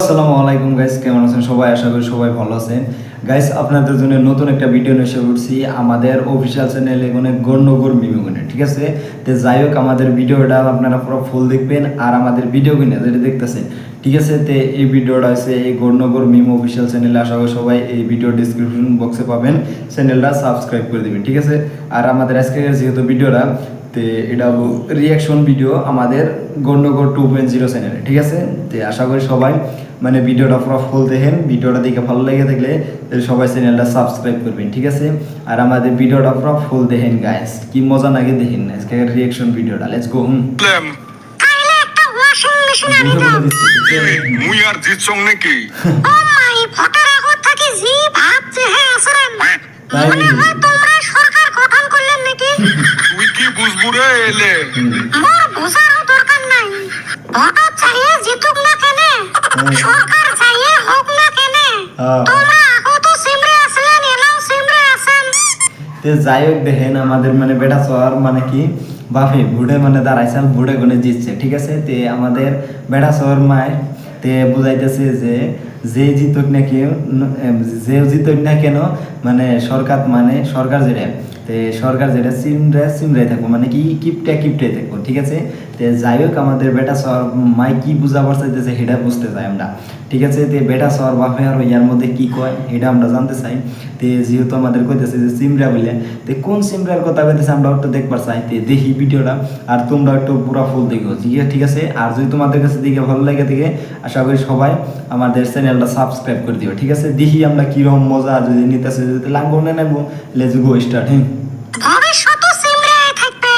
আসসালামু আলাইকুম গাইস, কেমন আছেন সবাই? আশা করি সবাই ভালো আছেন। গাইস, আপনাদের জন্য নতুন একটা ভিডিও নিয়ে এসে পড়ছি আমাদের অফিসিয়াল চ্যানেলে গণনগর মিমিগুনে, ঠিক আছে? তো যাই হোক, আমাদের ভিডিওটা আপনারা পুরো ফুল দেখবেন আর আমাদের ভিডিও কিনে যেটা দেখতেছেন, ঠিক আছে? তো এই ভিডিওটা হচ্ছে এই গণনগর মিম অফিসিয়াল চ্যানেলে। আশা করি সবাই এই ভিডিও ডিসক্রিপশন বক্সে পাবেন, চ্যানেলটা সাবস্ক্রাইব করে দেবেন, ঠিক আছে? আর আমাদের আজকে যেহেতু ভিডিওটা তো এটা রিয়াকশন ভিডিও আমাদের গণনগর 2.0 চ্যানেলে, ঠিক আছে? তো আশা করি সবাই মানে ভিডিওটা পুরো ফুল দেখেন। ভিডিওটা দেখে ভালো লেগে থাকলে সবাই চ্যানেলটা সাবস্ক্রাইব করবেন, ঠিক আছে? আর আমাদের ভিডিওটা পুরো ফুল দেখেন গাইস, কি মজা লাগে দেখেন আজকে রিয়াকশন ভিডিওটা। Let's go. তাইলে একটা ওয়াশিং মেশিন আনি দাও। মুই আর জিতছং নাকি? ও মাই ভোটার আগত থাকি জি ভাবছে হে আসরেন। মনে হয় তোমরা সরকার গঠন করলেন নাকি? তুই কি বুঝবু রে এলে? মোর বুঝারও দরকার নাই। ভোটার চাইয়ে জিতুক না কেনে, সরকার চাইয়ে হোক না কেনে, তোমরা আগত সিমরে আসলেন, এলাও সিমরে আসেন। তো যাই হোক, দেখেন আমাদের মানে বেটা শহর মানে কি বাপে বুড়ে মানে দাঁড়াইছে, বুড়ে গুনে জিতছে, ঠিক আছে? তে আমাদের বেটা শহর মায় তে বুঝাইতেছে যে যে জিতুক না কেউ, যে জিতুক না কেন মানে সরকার যেটা সরকার যেটা সিমরাই থাকবো, মানে কি কিপটাই থাকবো, ঠিক আছে? তো যাই হোক, আমাদের বেটা শহর মাই কি বুঝাবার চাইতেছে সেটা বুঝতে চাই আমরা, ঠিক আছে? তো বেটা শহর বাপে আর ইয়ার মধ্যে কি কয় এটা আমরা জানতে চাই। তো যেহেতু আমাদের কইতেছে যে সিমরা বলে, তো কোন সিমরার কথা কইতেছে আমরা একটু দেখবার চাই। তো দেখি ভিডিওটা, আর তোমরা একটু পুরো ফুল দেখো, ঠিক আছে? আর যদি তোমাদের কাছে দেখে ভালো লাগে দেখে, আশা করি সবাই আমাদের চ্যানেলটা সাবস্ক্রাইব করে দিও, ঠিক আছে? দেখি আমরা কিরকম মজা যদি নিতেছে, যদি লাগবো না নেবো। Let's go start. ভবিষ্যৎ সিমরে থাকবে,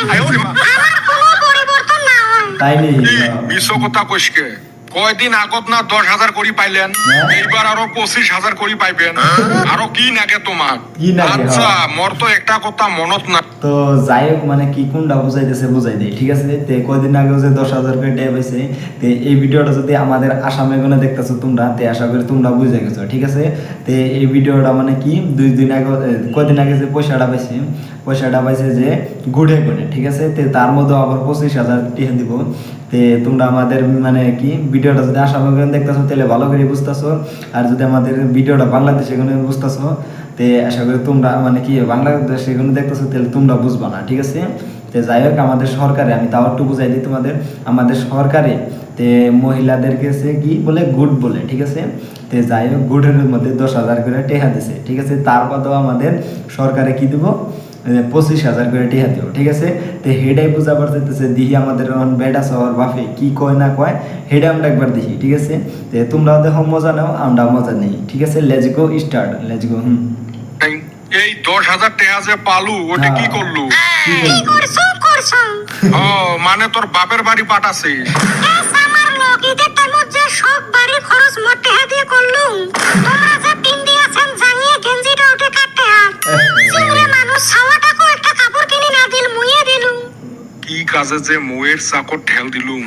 আমার কোনো পরিবর্তন না হয়। তাই নেই বিশ্ব কথা কইসকে কয়দিন আগত না 10,000 করি পাইলেন, এইবার আরো 25,000 করি পাইবেন। আরো কি নাগে তোমার? কি নাগে? আচ্ছা, মোর তো একটা কথা মনত না। তো যাই হোক, মানে কি কোনটা বুঝাইতেছে বুঝাই দেয়, ঠিক আছে? তো কয়দিন আগেও যে 10,000 করে টাকা পাইছে, তো এই ভিডিওটা যদি আমাদের আসামে গুলো দেখতেছো তোমরা, তো আশা করি তোমরা বুঝে গেছো, ঠিক আছে? তো এই ভিডিওটা মানে কি 2 দিন আগে, কয়দিন আগে যে পয়সাটা পাইছে যে গুড়ে গুড়ে, ঠিক আছে? তো তার মধ্যে আবার 25,000 টাকা দিব। তো তোমরা আমাদের মানে কি ভিডিওটা যদি আসামে দেখতেছো তাহলে ভালো করে বুঝতেছো, আর যদি আমাদের ভিডিওটা বাংলাদেশে কোনো বুঝতেছো তে আশা করি তোমরা মানে কি বাংলাদেশে কোনো দেখতেছো তাহলে তোমরা বুঝবা না, ঠিক আছে? তো যাই হোক, আমাদের সরকারে আমি তাও একটু বুঝাই দিই তোমাদের। আমাদের সরকারে তে মহিলাদের কাছে কি বলে গুড বলে, ঠিক আছে? তো যাই হোক, গুডের মধ্যে 10,000 করে টেহা দিছে, ঠিক আছে? তারপরেও আমাদের সরকারে কি দিব 25,000 করে টেহা দিব, ঠিক আছে? তো হেডাই বুঝাবার চাইতেছে, দিহি আমাদের বেটা শহর বাফে কি কয় না কয় হেডা আমরা একবার দেখি, ঠিক আছে? তো তোমরাও দেখো, মজা নাও, আমরা মজা নেই, ঠিক আছে? Let's go start, let's go. এই 10,000 টাকা যে পালু, ওটা কি করলু? কি করছো? ও মানে তোর বাপের বাড়ি পাঠাছিস? আমার লোক ঈদের টাইমত যে সব বাড়ি খরচ মোটে দিয়ে করলুম, তোমরা যে পিন্ডি আছেন জানিয়ে গেঞ্জিটা উঠে কাটতে হাত সিমরে মানুষ ছাওয়াটাকে একটা কাপড় কিনে না দিল মুইয়ে দিলুম। কি কাজে যে মুয়ের চাকর ঠেল দিলুম।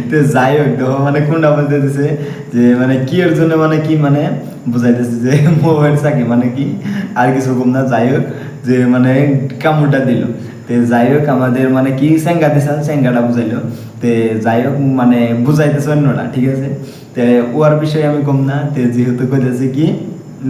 তো যাই হোক, দেখো মানে কোনটা বলতেছে যে মানে কি এর জন্য, মানে কি মানে বুঝাইতেছে যে মোবাইল চাকি মানে কি আর কিছু কম না। যাই হোক, যে মানে কামড়টা দিল। তো যাই হোক, আমাদের মানে কি স্যাঙ্গা দিছে, স্যাঙ্গাটা বুঝাইলো। তো যাই হোক, মানে বুঝাইতেছে অন্যটা, ঠিক আছে? তো ওর বিষয়ে আমি কম না। তো যেহেতু কইতেছে কি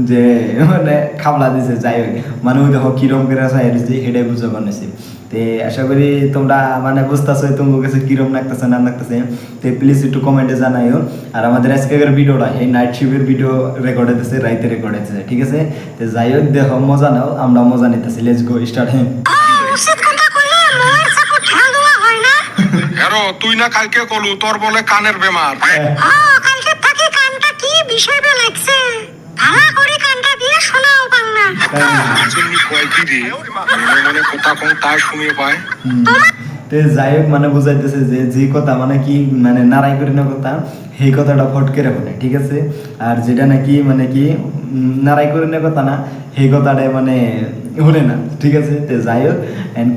যে মানে খাবলা দিছে, যাই হোক মানে ওই দেখো কিরম করে চাই দিচ্ছে, সেটাই বুঝতে পারছি। তো আশা করি তোমরা মানে বুঝতেছো তোমার কাছে কিরম লাগতেছে না লাগতেছে। তো প্লিজ একটু কমেন্টে জানাইও। আর আমাদের আজকের ভিডিওটা এই নাইট শিফটের ভিডিও রেকর্ড হইতেছে, রাইতে রেকর্ড হইতেছে, ঠিক আছে? তো যাই হোক, দেখো মজা নাও, আমরা মজা নিতেছি। Let's go start. উচিত কথা কইলে মোর চাকর ঢাল দেওয়া হয় না। এরো তুই না কালকে কলু তোর বলে কানের বেমার। কালকে থাকি কানটা কি বিষয় লাগছে, ভালো করে কানটা দিয়ে শোনাও বাংলা। শুনি কয় কি রে, মনে মনে কথা কোন তাই শুনিয়ে পায়। তো যাই হোক, মানে বুঝাইতেছে যে যে কথা মানে কি মানে নারাই করি না কথা, সেই কথাটা ফটকে রাখো না, ঠিক আছে? আর যেটা নাকি মানে কি নারাই করে না কথা না, সেই কথাটা মানে হলে না, ঠিক আছে? তো যাই হোক,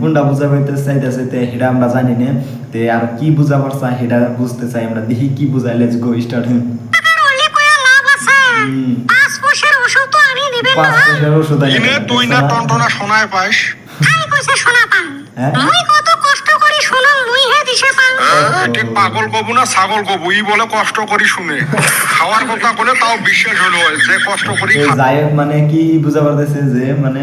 কোনটা বুঝাইতে চাইতেছে তো সেটা আমরা জানি না। তো আর কি বুঝাবার চাই সেটা বুঝতে চাই আমরা, দেখি কি বুঝাই। Let's go start. পাঁচ পয়সার ওষুধ তো আমি দিবেন না। 5 পয়সার ওষুধ ইনে তুই না টনটনা শোনায় পাইস। খাই কইছে শোনা পান, মুই কত কষ্ট করি শুনো মুই হে দিশে পান। ঠিক পাগল কবু না ছাগল কবু ই বলে কষ্ট করি শুনে খাওয়ার কথা বলে তাও বিশ্বাস হলো যে কষ্ট করি তো যাই হোক মানে কি বুঝা পারতেছে যে মানে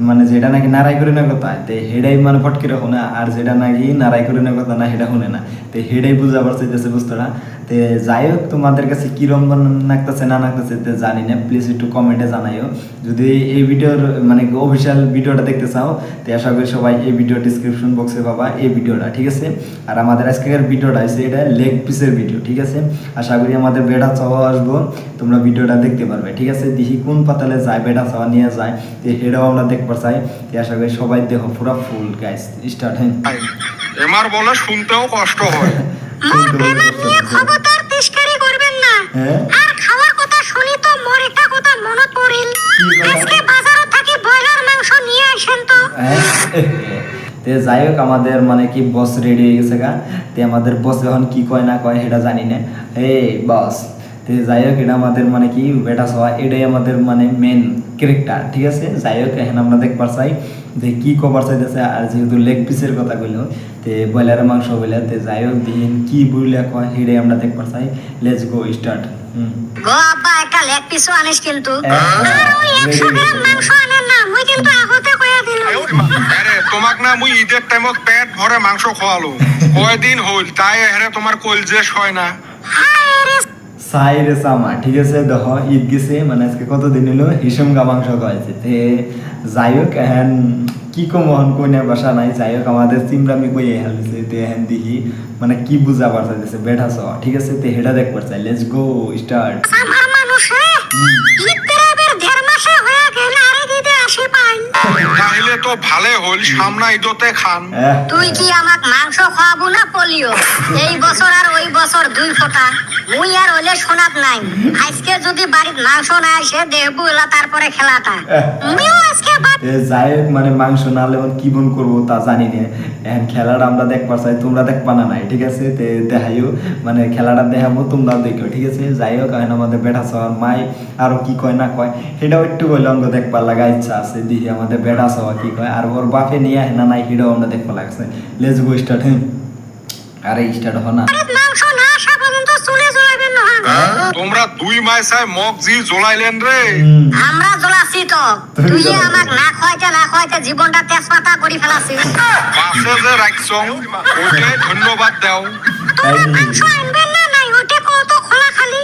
মানে যেটা নাকি নারাই করে না কথা তে হেডাই মানে ফটকে রাখো না, আর যেটা নাকি নারাই করে না কথা না হেডা শুনে না, তো হেডাই বুঝা পারতেছে বুঝতোরা। তো যাই হোক তোমাদের কাছে কিরম লাগতেছে না লাগতেছে তো জানি না, প্লিজ একটু কমেন্টে জানাইও। যদি এই ভিডিওর মানে অফিসিয়াল ভিডিওটা দেখতে চাও তো আশা করি সবাই এই ভিডিও ডিসক্রিপশন বক্সে পাবা এই ভিডিওটা, ঠিক আছে। আর আমাদের আজকের ভিডিওটা আছে এটা লেগ পিসের ভিডিও, ঠিক আছে। আশা করি আমাদের বেড়া চাওয়া আসবো, তোমরা ভিডিওটা দেখতে পারবে, ঠিক আছে। দেখি কোন পাতালে যায় বেড়া চাওয়া নিয়ে যায়, তো সেটাও আমরা দেখতে চাই। তো আশা করি সবাই দেখো পুরো ফুল গাইস স্টার্ট। হ্যাঁ এমার বলে শুনতেও কষ্ট হয়। মোর প্রেমের নিয়ে খবরদার তিস্কারি করবেন না। হ্যাঁ? আর খাওয়ার কথা শুনি তো মোর একটা কথা মনত পড়িল। কথা? আজকে বাজার থেকে ব্রয়লার মাংস নিয়ে আসেন তো। তে যাই হোক আমাদের মানে কি বস রেডি হয়ে গেছে গা, তে আমাদের বস এখন কি কয় না কয় সেটা জানি না। এই বস, তে যাই হোক এটা আমাদের মানে কি বেটা সওয়া এটাই আমাদের মানে মেন ক্যারেক্টার, ঠিক আছে। যাই হোক এখন আমরা দেখবার চাই যে কি কবার চাইতেছে, আর যেহেতু লেগ পিসের কথা কইলো তে ব্রয়লারের মাংস বলে, তে যাই হোক দিন কি বইলে কয় সেটাই আমরা দেখবার চাই। Let's go start. গো আব্বা একটা লেগ পিসও আনিস কিন্তু। হ্যাঁ, আর ওই 100 গ্রাম মাংস আনেন না, মুই কিন্তু আগতে কইয়া দিলাম। আরে তোমাক না মুই ঈদের টাইমত পেট ভরে মাংস খোয়ালো কয়দিন হইল, তাই হেরে তোমার কলজে হয় না। হায় রে সাইরে সামা, ঠিক আছে। দেখো ঈদ গেছে মানে আজকে কতদিন হলো হিসুম গা মাংস খাওয়াইছে। তে যাই হোক এখন কি কো মোহন কইনার বাসা নাই, যাই হোক আমাদের চিমরামি কই হেলছে। তে এখন দেখি মানে কি বুঝা পারতেছে বেটা সওয়া, ঠিক আছে। তে হেডা দেখবার চাই। Let's go start. আমার মানুষ রে ঈদ পেরাবের 1.5 মাসে হয়ে গেল, আরে ঈদে আসি পাই। তাহলে তো ভালে হইল, সামনা ঈদতে খান। তুই কি আমাক মাংস খাওয়াবো না পোলিও? এই বছর আর ওই বছর 2 ফোঁটা। মুই আর হইলে শোনাত নাই। আজকে যদি বাড়িতে মাংস না আসে দেখবো এলা তারপরে খেলাটা। মুইও আজকে যাই হোক মানে মাংস না হলে কি বন করবো তা জানি না। এখন খেলাটা আমরা দেখবার চাই, তোমরা দেখবা না নাই, ঠিক আছে। তে দেখাইও মানে খেলাটা দেখাবো, তোমরা দেখো, ঠিক আছে। যাই হোক এখন আমাদের বেটা সওয়ার মাই আরো কি কয় না কয় সেটাও একটু কইলে আমরা দেখবার লাগা ইচ্ছা আছে। দেখি আমাদের বেটা সওয়া কি কয়, আর ওর বাপে নিয়ে আহে না নাই সেটাও আমরা দেখবা লাগছে। Let's go start. আরে স্টার্ট হ না। মাংস না আসা পর্যন্ত চুলে জ্বলাবেন না। তোমরা 2 মাইসায় মগ জি জ্বলাইলেন রে। আমরা জ্বলাছি তো, তুই আমাক না খাওয়াইতে জীবনটা তেজপাতা করে ফেলাছিস। পাশে যে রাখছো ওকে ধন্যবাদ দাও। তোরা মাংস আনবেন না নাই ওটা কত খোলা খালি।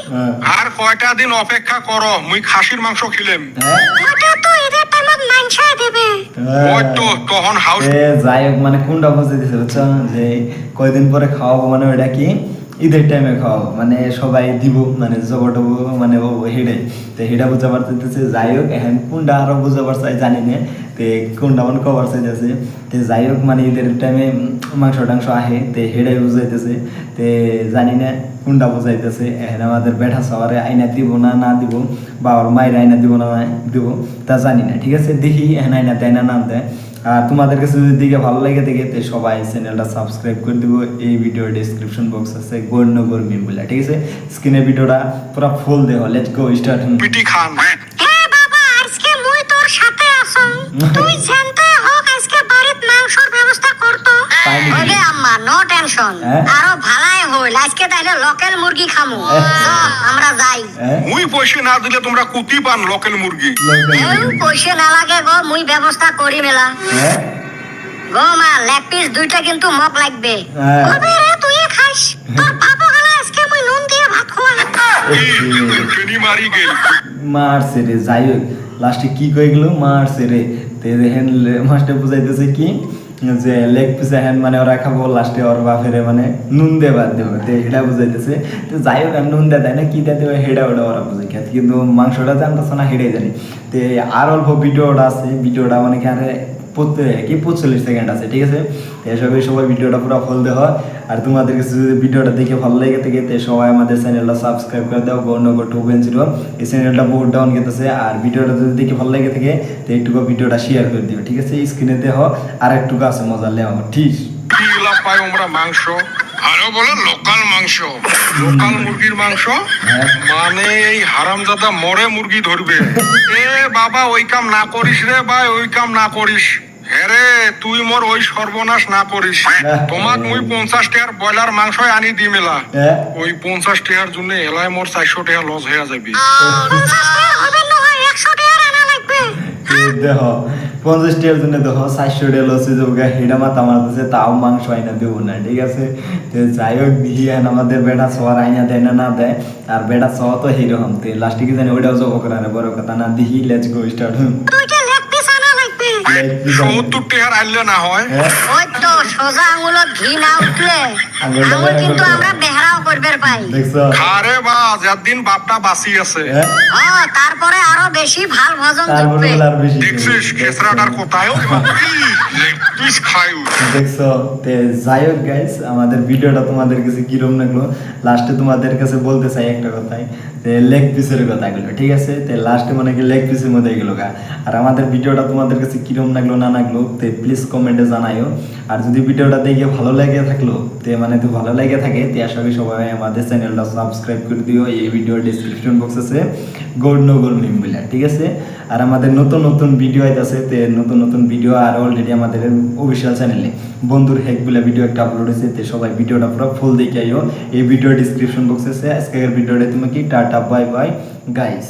আর কয়টা দিন অপেক্ষা করো, মুই খাসির মাংস খিলেম। ওটা তো ঈদের টাইমত মাংসাই দেবে। ওই তো তখন হাউস। যাই হোক মানে কোনটা বুঝে দিছে বুঝছো, যে কয়দিন পরে খাওয়াবো মানে ওইটা কি ঈদের টাইমে খাওয়াবো, মানে সবাই দিব মানে জবটবো মানে ও হেডাই, তো হেডা বুঝা পারতেছে। যাই হোক এখন কোনটা আরো বুঝা পারছে জানি না, তে কোনটা মানে কবার চাইতেছে। তে যাই হোক মানে ঈদের টাইমে মাংস টাংস আহে, তে হেডাই বুঝাইতেছে। তে জানি না কোনটা বুঝাইতেছে। এখন আমাদের বেঠা সবারে আইনা দিব না না দিব, বা ওর মায়ের আইনা দিব না না দিব তা জানি না, ঠিক আছে। দেখি এখন আইনা দেয় না নাম দেয়। আর তোমাদের কাছে যদি দিকে ভালো লাগে থাকে তো সবাই চ্যানেলটা সাবস্ক্রাইব করে দিব। এই ভিডিওর ডেসক্রিপশন বক্স আছে গণ্যগর মিম বলে, ঠিক আছে। স্ক্রিনে ভিডিওটা পুরো ফুল দেও। Let's go start. পিটি খান। এ বাবা আজকে মুই তোর সাথে আসং। তুই জানতে হোক আজকে বাড়িতে মাংসর ব্যবস্থা করতো। তাই নাকি? ওরে আম্মা নো টেনশন। হ্যাঁ? আরো ভালাই হইল আজকে তাইলে লোকাল মুরগি খামু। আমরা যাই। মুই পয়সা না দিলে তোমরা কুতি পান লোকাল মুরগি। পয়সা না লাগে গো, মুই ব্যবস্থা করি মেলা। গো মা লেগ পিস 2টা কিন্তু মক লাগবে। কবে রে তুই খাস? তোর বাবা গলা আজকে মুই নুন দিয়ে ভাত খাওয়া। ট্রেনি মারি গেল। মারছে রে। যাই হোক লাস্টে কি কয়ে গেল মারছে রে। তে দেখেন মাস্টার বুঝাইতেছে কি যে লেগ পিস এখন মানে ওরা খাবো, লাস্টে ওর বাপেরে মানে নুন দিয়ে বাদ দেবো, তো এটা বুঝাইতেছে। তো যাই হোক আর নুন দেয় দেয় না কি দেয় দেবে হেডা ওটা ওরা বুঝে খেত, কিন্তু মাংসটা জানতেছে না হেডাই জানি। তো আর অল্প ভিডিওটা আছে, ভিডিওটা মানে কি আরে 45 সেকেন্ড আছে, ঠিক আছে। তো এসব সবাই ভিডিওটা পুরো ফল দেওয়া। আর তোমাদের কাছে যদি ভিডিওটা দেখে ভালো লেগে থাকে তো সবাই আমাদের চ্যানেলটা সাবস্ক্রাইব করে দাও। গণ্যগর 2.0 এই চ্যানেলটা বহুত ডাউন গেতেছে। আর ভিডিওটা যদি দেখে ভালো লেগে থাকে তো একটুকু ভিডিওটা শেয়ার করে দিও, ঠিক আছে। স্ক্রিনে দেখো আর একটুকু আছে মজা লেও, ঠিক কি লাভ পাই আমরা মাংস, আরো বলে লোকাল মাংস, লোকাল মুরগির মাংস। মানে এই হারামজাদা মরে মুরগি ধরবে। এ বাবা ওই কাম না করিস রে ভাই, ওই কাম না করিস। হ্যারে তুই মোর ওই সর্বনাশ না করিস। তোমাক মুই 50 টাকার ব্রয়লার মাংস আনি দি মেলা। হ্যাঁ ওই 50 টাকার জন্য এলাই মোর 400 টাকা লস হয়ে যাবে। 50 টাকা হবে না হয় 100 টাকা আনা লাগবে। দেখো 50 টাকার জন্য দেখো 400 টাকা লস হয়ে যাবে হেডা মাথা মারতেছে তাও মাংস আইনা দেবো না ঠিক আছে। তো যাই হোক দিয়ে আমাদের বেটা সবার আইনা দেয় না না দেয় আর বেটা সহ তো হিরকম তে লাস্টে কি জানি ওইটাও জব করার বড় কথা না দিহি লেটস গো স্টার্ট। দুইটা লেগ পিস আনা লাগবে। 70 টাকার আইলে না হয়। ওই তো সোজা আঙুলত ঘি না উঠলে আঙুল কিন্তু আমরা বেহরাও করবে পাই। দেখছো আরে বা যতদিন বাপটা বাঁচি আছে। হ্যাঁ তারপরে আরো বেশি ভাল ভজন তারপরে জুটবে। বলে আর বেশি দেখছিস খেসরাটার কোথায় তুই খাইও। দেখছো তে যাই হোক গাইস আমাদের ভিডিওটা তোমাদের কাছে কিরম লাগলো লাস্টে তোমাদের কাছে বলতে চাই একটা কথাই যে লেগ পিসের কথাগুলো ঠিক আছে। তে লাস্টে মানে কি লেগ পিসের মধ্যে গেলো গা আর আমাদের ভিডিওটা তোমাদের কাছে কিরম লাগলো না লাগলো তে প্লিজ কমেন্টে জানাইও। আর যদি ভিডিওটা দেখে ভালো লেগে থাকলো তে মানে তো ভালো লেগে থাকে তে আশা করি সবাই আমাদের চ্যানেলটা সাবস্ক্রাইব করে দিও। এই ভিডিওর ডেসক্রিপশন বক্স আছে গোল্ড নো গোল্ড মিম বলে ঠিক আছে। আর আমাদের নতুন নতুন ভিডিও আইতাছে তে নতুন নতুন ভিডিও আর অলরেডি আমাদের অফিসিয়াল চ্যানেলে বন্ধুর হেক বলে ভিডিও একটা আপলোড হয়েছে তে সবাই ভিডিওটা পুরো ফুল দেখে আইও। এই ভিডিওর ডেসক্রিপশন বক্স আছে। আজকের ভিডিওটা তুমি কি টাটা বাই বাই গাইস।